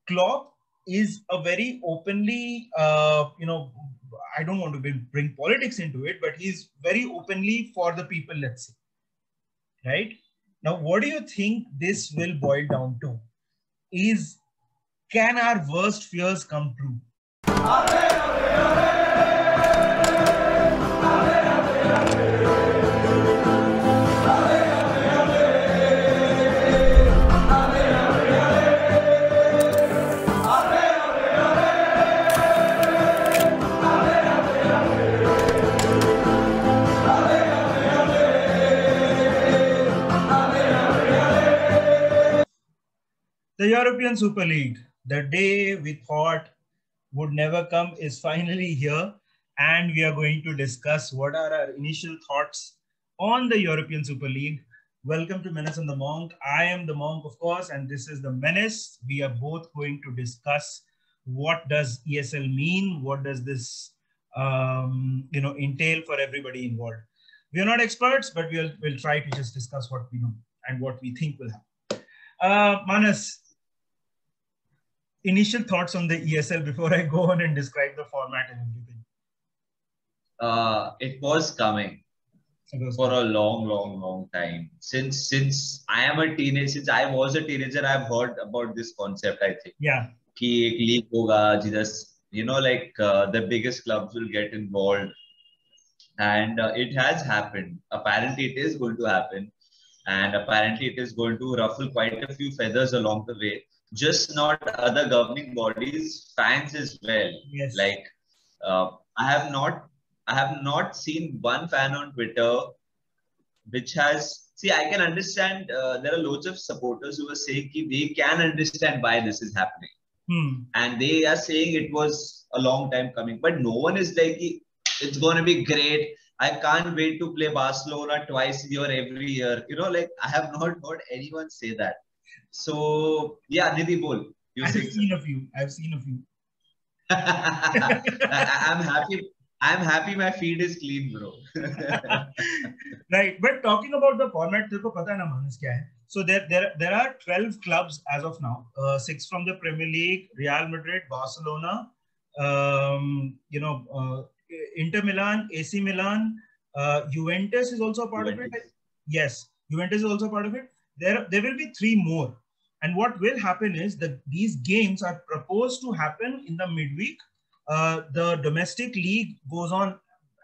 Klopp is a very openly, I don't want to bring politics into it, but he's very openly for the people, let's say. Right? Now, what do you think this will boil down to? Can our worst fears come true? The European Super League, the day we thought would never come, is finally here. And we are going to discuss what are our initial thoughts on the European Super League. Welcome to Menace and the Monk. I am the Monk, of course, and this is the Menace. We are both going to discuss what does ESL mean? What does this entail for everybody involved? We are not experts, but we'll try to just discuss what we know and what we think will happen. Manas, initial thoughts on the ESL before I go on and describe the format and everything. It was coming for a long time. Since I am a teenager, since I was a teenager, I've heard about this concept, I think. Yeah. Ki ek league hoga, just, the biggest clubs will get involved. And it has happened. Apparently, it is going to happen. And apparently, it is going to ruffle quite a few feathers along the way. Just not other governing bodies, fans as well. Yes. Like, I have not seen one fan on Twitter which has, see, I can understand, there are loads of supporters who are saying they can understand why this is happening. And they are saying it was a long time coming, but no one is like, it's going to be great. I can't wait to play Barcelona twice a year, every year. I have not heard anyone say that. So, yeah, Nidhi, bol. I've seen a few. I'm happy my feed is clean, bro. Right. But talking about the format, so there are 12 clubs as of now. 6 from the Premier League, Real Madrid, Barcelona, Inter Milan, AC Milan, Juventus is also a part of it. Yes, Juventus is also part of it. There will be 3 more. And what will happen is that these games are proposed to happen in the midweek. The domestic league goes on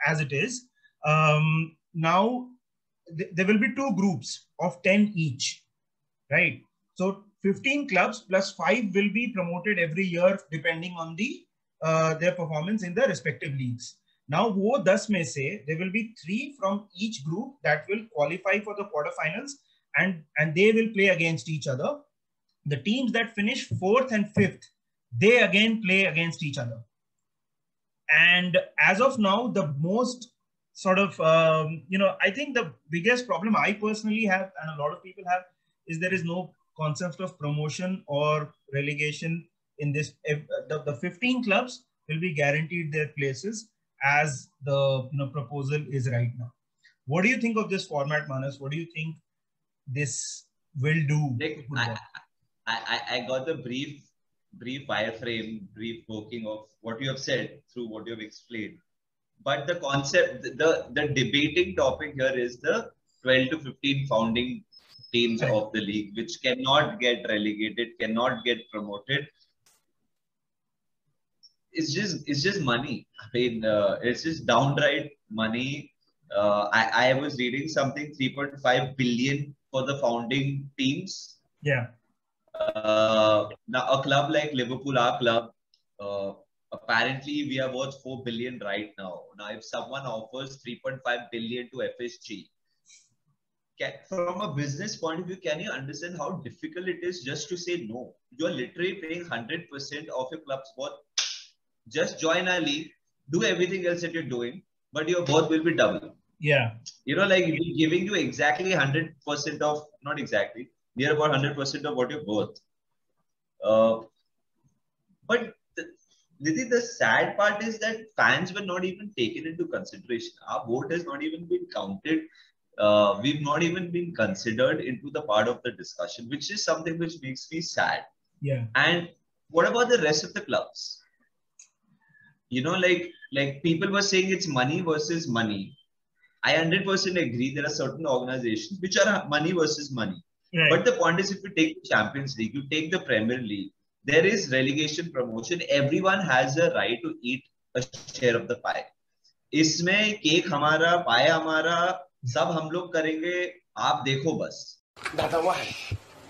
as it is. Now, there will be 2 groups of 10 each, right? So 15 clubs plus 5 will be promoted every year depending on their performance in the respective leagues. Now, wo 10 mein se, there will be 3 from each group that will qualify for the quarterfinals, and they will play against each other. The teams that finish 4th and 5th, they again play against each other. And as of now, the most sort of, I think the biggest problem I personally have, and a lot of people have, is there is no concept of promotion or relegation in this. The 15 clubs will be guaranteed their places as the proposal is right now. What do you think of this format, Manas? What do you think this will do? I got the brief wireframe, brief working of what you have said through what you have explained. But the concept, the debating topic here is the 12 to 15 founding teams of the league, which cannot get relegated, cannot get promoted. It's just money. I mean, it's just downright money. I was reading something 3.5 billion for the founding teams. Yeah. Now a club like Liverpool, our club, apparently we are worth 4 billion right now. Now, if someone offers 3.5 billion to FSG, from a business point of view, can you understand how difficult it is just to say no? You're literally paying 100% of your club's worth. Just join our league, do everything else that you're doing, but your worth will be double. Yeah. Giving you exactly 100% of, not exactly, near about 100% of what you're worth. But Nidhi, the sad part is that fans were not even taken into consideration. Our vote has not even been counted. We've not even been considered into the part of the discussion, which is something which makes me sad. Yeah. And what about the rest of the clubs? You know, like people were saying it's money versus money. I 100% agree. There are certain organizations which are money versus money. Right. But the point is, if you take the Champions League, you take the Premier League, there is relegation promotion. Everyone has a right to eat a share of the pie. इसमें cake हमारा, पाए हमारा, सब हम लोग करेंगे. आप देखो बस. Dada, why?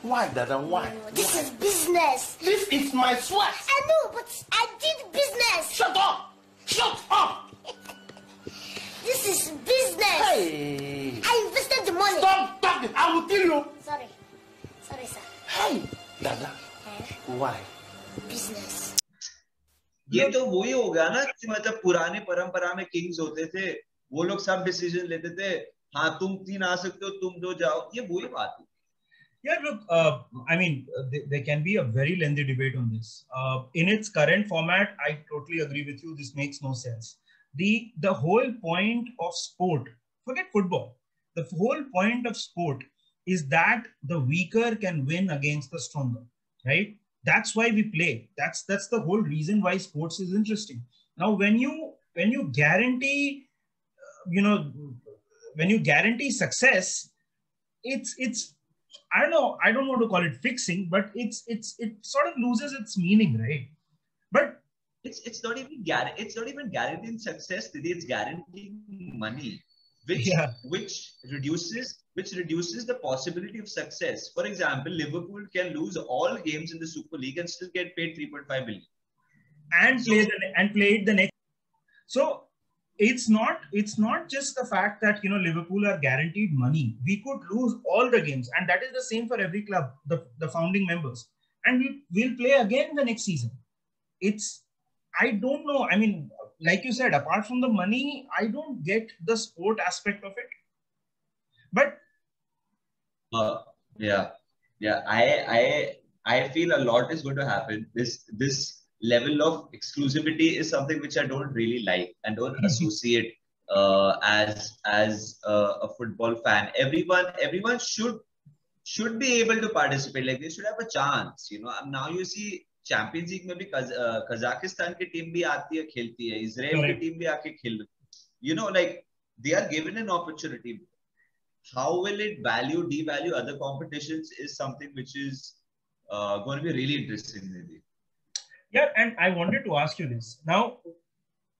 Why, Dada, why? This is business. This is my sweat. I know, but I did business. Shut up! Shut up! This is business. Hey! I invested the money. Stop talking! I will kill you! Sorry. Sorry, sir. Hey! Dada, why? Business. ये तो वही हो गया ना कि मतलब पुराने परंपरा में किंग्स होते थे, वो लोग सब डिसीजन लेते थे. हाँ, तुम 3 आ सकते हो, तुम 2 जाओ. ये वही बात है. Yeah, look, I mean, there can be a very lengthy debate on this. In its current format, I totally agree with you. This makes no sense. The whole point of sport, forget football, the whole point of sport is that the weaker can win against the stronger, right? That's why we play. That's the whole reason why sports is interesting. Now, when you guarantee, when you guarantee success, it's I don't want to call it fixing, but it sort of loses its meaning, right? But it's not even guaranteeing success, it's guaranteeing money, which reduces the possibility of success. For example, Liverpool can lose all games in the Super League and still get paid 3.5 billion and play it the next. So it's not just the fact that Liverpool are guaranteed money. We could lose all the games, and that is the same for every club, the founding members, and we'll play again the next season. I don't know. I mean, like you said, apart from the money, I don't get the sport aspect of it. But I feel a lot is going to happen. This level of exclusivity is something which I don't really like and don't associate as a football fan. Everyone should be able to participate. Like they should have a chance. Now you see Champions League में भी Kazakhstan की team भी आती है, खेलती है. Israel की team भी आके खेल. Like they are given an opportunity. How will it devalue other competitions is something which is going to be really interesting, maybe. Yeah, and I wanted to ask you this. Now,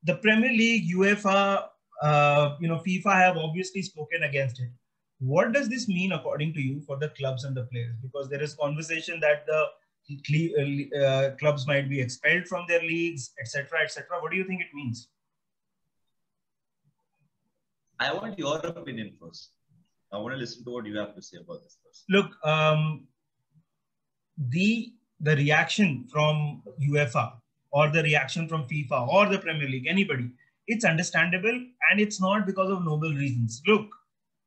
the Premier League, UEFA, FIFA have obviously spoken against it. What does this mean, according to you, for the clubs and the players? Because there is conversation that the clubs might be expelled from their leagues, etc., etc. What do you think it means? I want your opinion first. I want to listen to what you have to say about this first. Look, the reaction from UEFA or the reaction from FIFA or the Premier League, anybody, it's understandable, and it's not because of noble reasons. Look,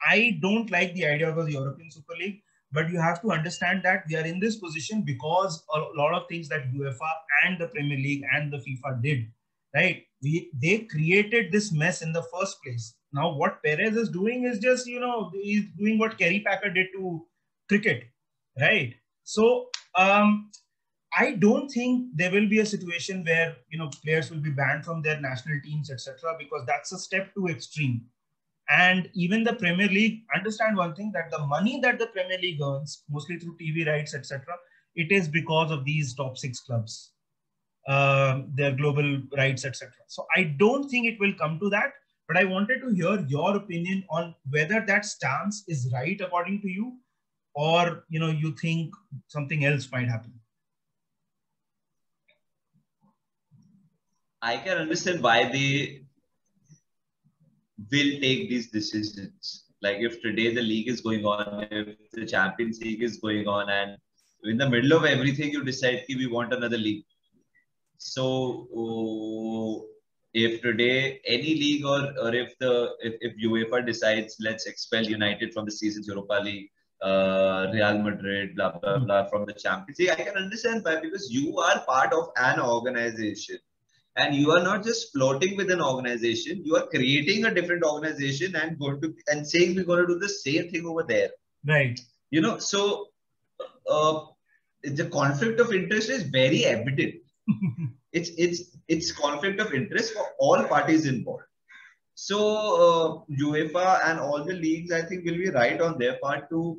I don't like the idea of the European Super League, but you have to understand that we are in this position because a lot of things that UEFA and the Premier League and the FIFA did, right? They created this mess in the first place. Now, what Perez is doing is just, he's doing what Kerry Packer did to cricket, right? So, I don't think there will be a situation where, players will be banned from their national teams, etc., because that's a step too extreme. And even the Premier League, understand one thing, that the money that the Premier League earns, mostly through TV rights, etc., it is because of these top 6 clubs, their global rights, etc. So I don't think it will come to that, but I wanted to hear your opinion on whether that stance is right according to you, or, you think something else might happen. I can understand why they will take these decisions. Like if today the league is going on, if the Champions League is going on, and in the middle of everything you decide we want another league. So if today any league or if UEFA decides let's expel United from the season's Europa League, Real Madrid, blah blah blah, from the Champions League, I can understand why, because you are part of an organization. And you are not just floating with an organization, you are creating a different organization and saying we're going to do the same thing over there. Right. So the conflict of interest is very evident. It's conflict of interest for all parties involved. So UEFA and all the leagues, I think, will be right on their part to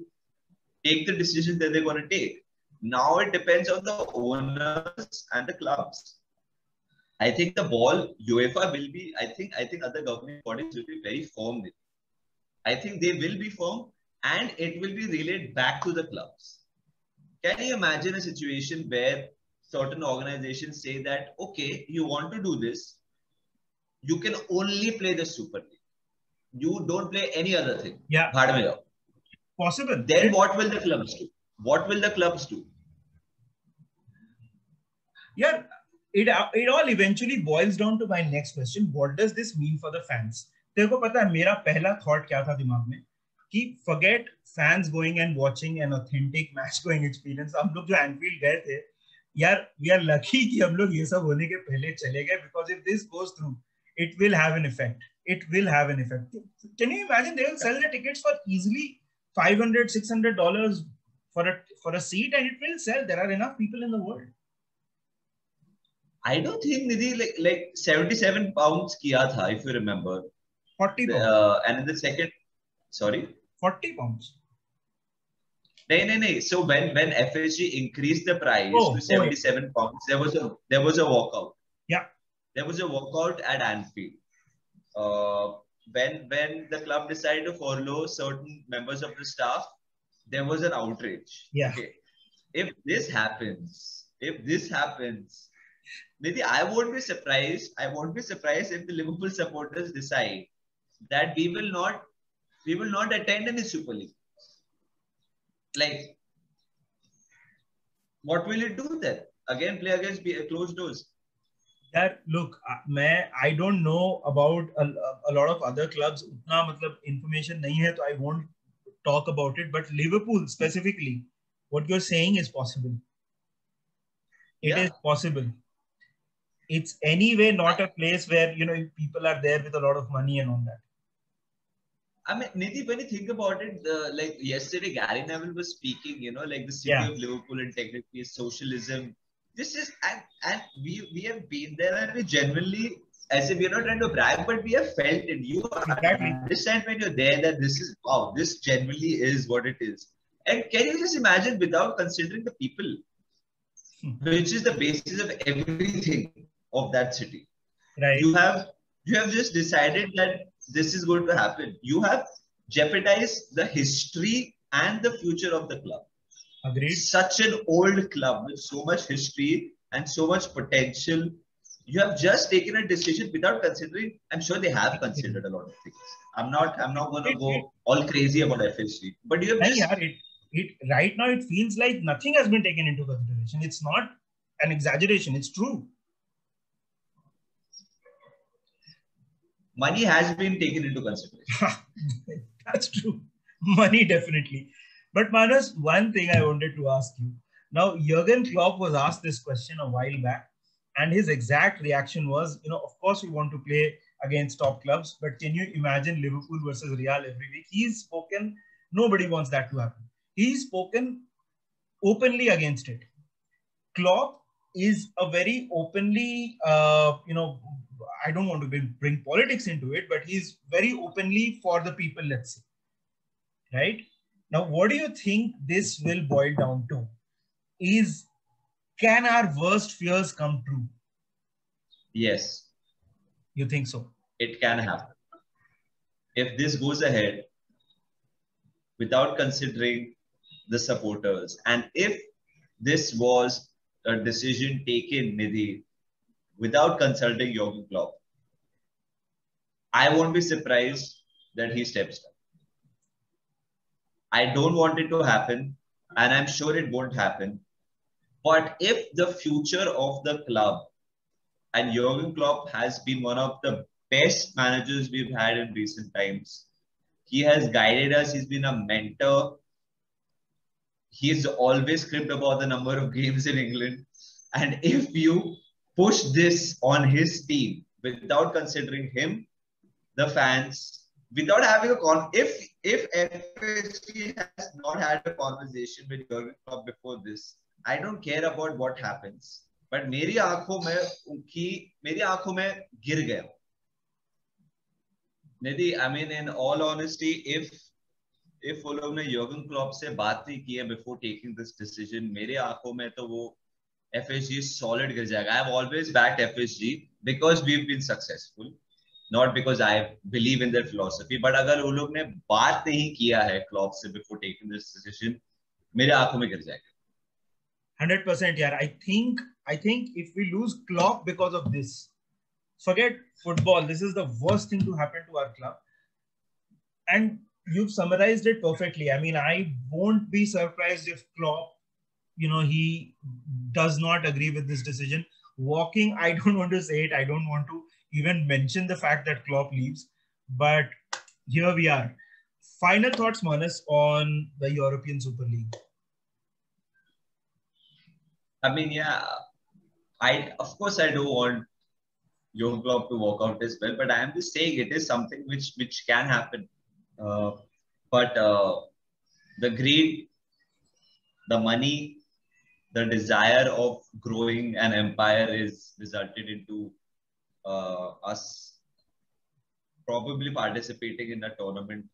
take the decision that they're going to take. Now it depends on the owners and the clubs. I think the ball, UEFA will be, I think other governing bodies will be very firm with it. I think they will be firm and it will be relayed back to the clubs. Can you imagine a situation where certain organizations say that, okay, you want to do this, you can only play the Super League. You don't play any other thing. Yeah. Possible. Then what will the clubs do? What will the clubs do? Yeah, it all eventually boils down to my next question. What does this mean for the fans? तेरे को पता है मेरा पहला thought क्या था दिमाग में कि forget fans going and watching an authentic match going experience. हम लोग जो Anfield गए थे यार, we are lucky कि हम लोग ये सब होने के पहले चले गए, because if this goes through, it will have an effect. It will have an effect. Can you imagine they will sell the tickets for easily $500, $600 for a seat, and it will sell. There are enough people in the world. I don't think Nidhi like 77 pounds kiya tha, if you remember. 40 pounds. And in the second, sorry? 40 pounds. No. So when FSG increased the price to 77 pounds, there was a walkout. Yeah. There was a walkout at Anfield. When the club decided to furlough certain members of the staff, there was an outrage. Yeah. Okay. If this happens, Nidhi, I won't be surprised if the Liverpool supporters decide that we will not attend any Super League. Like, what will it do then? Again, play against closed doors. Yeah, look, I don't know about a lot of other clubs. Utna matlab information nahi hai, so I won't talk about it. But Liverpool specifically, what you're saying is possible. It is possible. It's anyway not a place where people are there with a lot of money and all that. I mean, Nidhi, when you think about it, like yesterday, Gary Neville was speaking, like the city of Liverpool integrity, socialism. This is, and we have been there, and we genuinely, as if we're not trying to brag, but we have felt it. You understand when you're there that this is, wow, this genuinely is what it is. And can you just imagine, without considering the people, which is the basis of everything of that city? Right. You have just decided that this is going to happen. You have jeopardized the history and the future of the club. Agreed. Such an old club with so much history and so much potential. You have just taken a decision without considering. I'm sure they have considered a lot of things. I'm not going to go all crazy about FSG. But you have just... right now it feels like nothing has been taken into consideration. It's not an exaggeration. It's true. Money has been taken into consideration. That's true. Money, definitely. But Manas, one thing I wanted to ask you. Now, Jurgen Klopp was asked this question a while back, and his exact reaction was, of course we want to play against top clubs, but can you imagine Liverpool versus Real every week? He's spoken, nobody wants that to happen. He's spoken openly against it. Klopp is a very openly, I don't want to bring politics into it, but he's very openly for the people, let's say. Right? Now, what do you think this will boil down to? Can our worst fears come true? Yes. You think so? It can happen. If this goes ahead without considering the supporters, and if this was a decision taken, Nidhi, without consulting Jurgen Klopp, I won't be surprised that he steps down. I don't want it to happen, and I'm sure it won't happen. But if the future of the club, and Jurgen Klopp has been one of the best managers we've had in recent times, he has guided us, he's been a mentor. He's always cribbed about the number of games in England. And if you push this on his team without considering him, the fans, without having if FSG has not had a conversation with Jurgen Klopp before this, I don't care about what happens, but मेरी आंखों में गिर गया. निधि, I mean, in all honesty, if वो लोग ने Jurgen Klopp से बात नहीं की है before taking this decision, मेरे आंखों में तो वो FSG solid गिर जाएगा. I have always backed FSG because we've been successful, not because I believe in their philosophy. But अगर वो लोग ने बात नहीं किया है Klopp से before taking this decision, मेरे आंखों में गिर जाएगा. 100%, yeah. I think if we lose Klopp because of this, forget football. This is the worst thing to happen to our club. And you've summarized it perfectly. I mean, I won't be surprised if Klopp, he does not agree with this decision. Walking, I don't want to say it. I don't want to even mention the fact that Klopp leaves. But here we are. Final thoughts, Manas, on the European Super League. I mean, yeah, of course I do want Jurgen Klopp to walk out as well, but I am just saying it is something which can happen. But the greed, the money, the desire of growing an empire is resulted into us probably participating in a tournament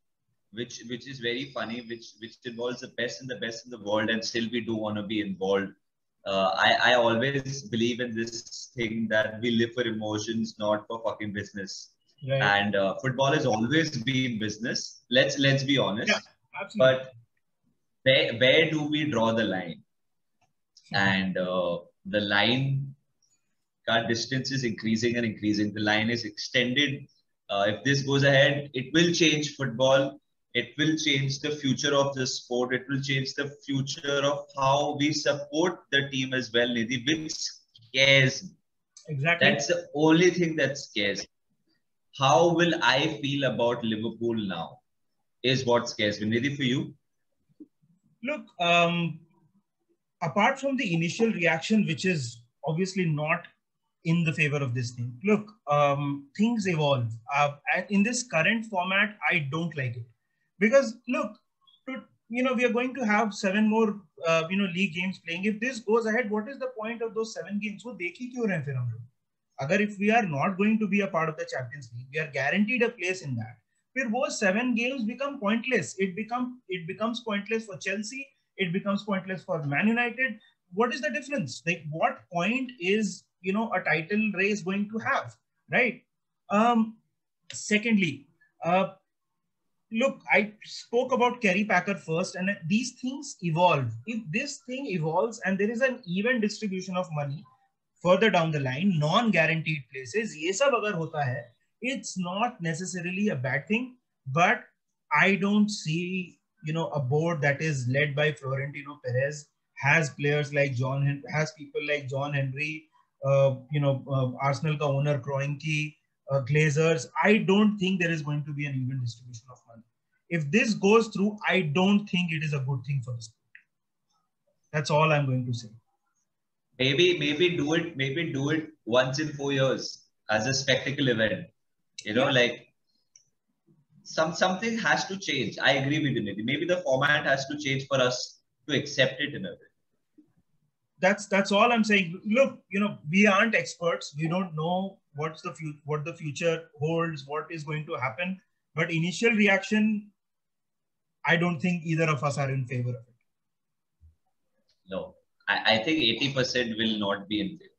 which is very funny, which involves the best in the world, and still we do want to be involved. I always believe in this thing that we live for emotions, not for fucking business. Right. And football has always been business. Let's be honest. Yeah, absolutely. But where do we draw the line? And the line, distance is increasing and increasing. The line is extended. If this goes ahead, it will change football. It will change the future of the sport. It will change the future of how we support the team as well, Nidhi, which scares me. Exactly. That's the only thing that scares me. How will I feel about Liverpool now is what scares me. Nidhi, for you? Look, apart from the initial reaction, which is obviously not in the favor of this thing, look, things evolve. In this current format, I don't like it. Because look, we are going to have 7 more, league games playing. If this goes ahead, what is the point of those 7 games? So, dekhi kyun rahe fir hum log? Agar if we are not going to be a part of the Champions League, we are guaranteed a place in that. Fir wo 7 games become pointless. It becomes pointless for Chelsea. It becomes pointless for Man United. What is the difference? Like, what point is a title race going to have, right? Secondly, look, I spoke about Kerry Packer first, and these things evolve. If this thing evolves and there is an even distribution of money further down the line, non-guaranteed places, ye sab agar hota hai, it's not necessarily a bad thing. But I don't see, a board that is led by Florentino Perez, has players like has people like John Henry, Arsenal ka owner Kroenke, Glazers. I don't think there is going to be an even distribution of money. If this goes through, I don't think it is a good thing for the sport. That's all I'm going to say. Maybe do it once in 4 years as a spectacle event. Like something has to change. I agree with you, Nidhi. Maybe the format has to change for us to accept it in a way. That's all I'm saying. Look, we aren't experts. We don't know what the future holds, what is going to happen. But initial reaction, I don't think either of us are in favor of it. No, I think 80% will not be in favor.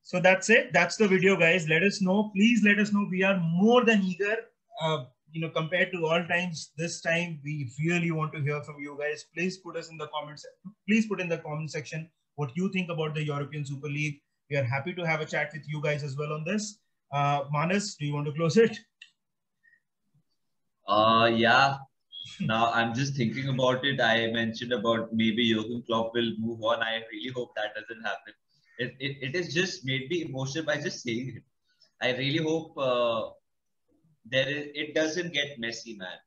So that's it. That's the video, guys. Let us know. Please let us know. We are more than eager. Compared to all times, this time we really want to hear from you guys. Please put us in the comments. Please put in the comment section what you think about the European Super League. We are happy to have a chat with you guys as well on this. Manas, do you want to close it? Yeah. Now I'm just thinking about it. I mentioned about maybe Jurgen Klopp will move on. I really hope that doesn't happen. It has just made me emotional by just saying it. I really hope it doesn't get messy, man.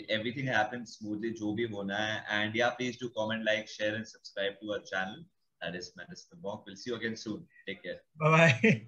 Everything happens smoothly, jo bhi hona hai. And yeah, please do comment, like, share, and subscribe to our channel. That is Menace the Monk. We'll see you again soon. Take care. Bye-bye.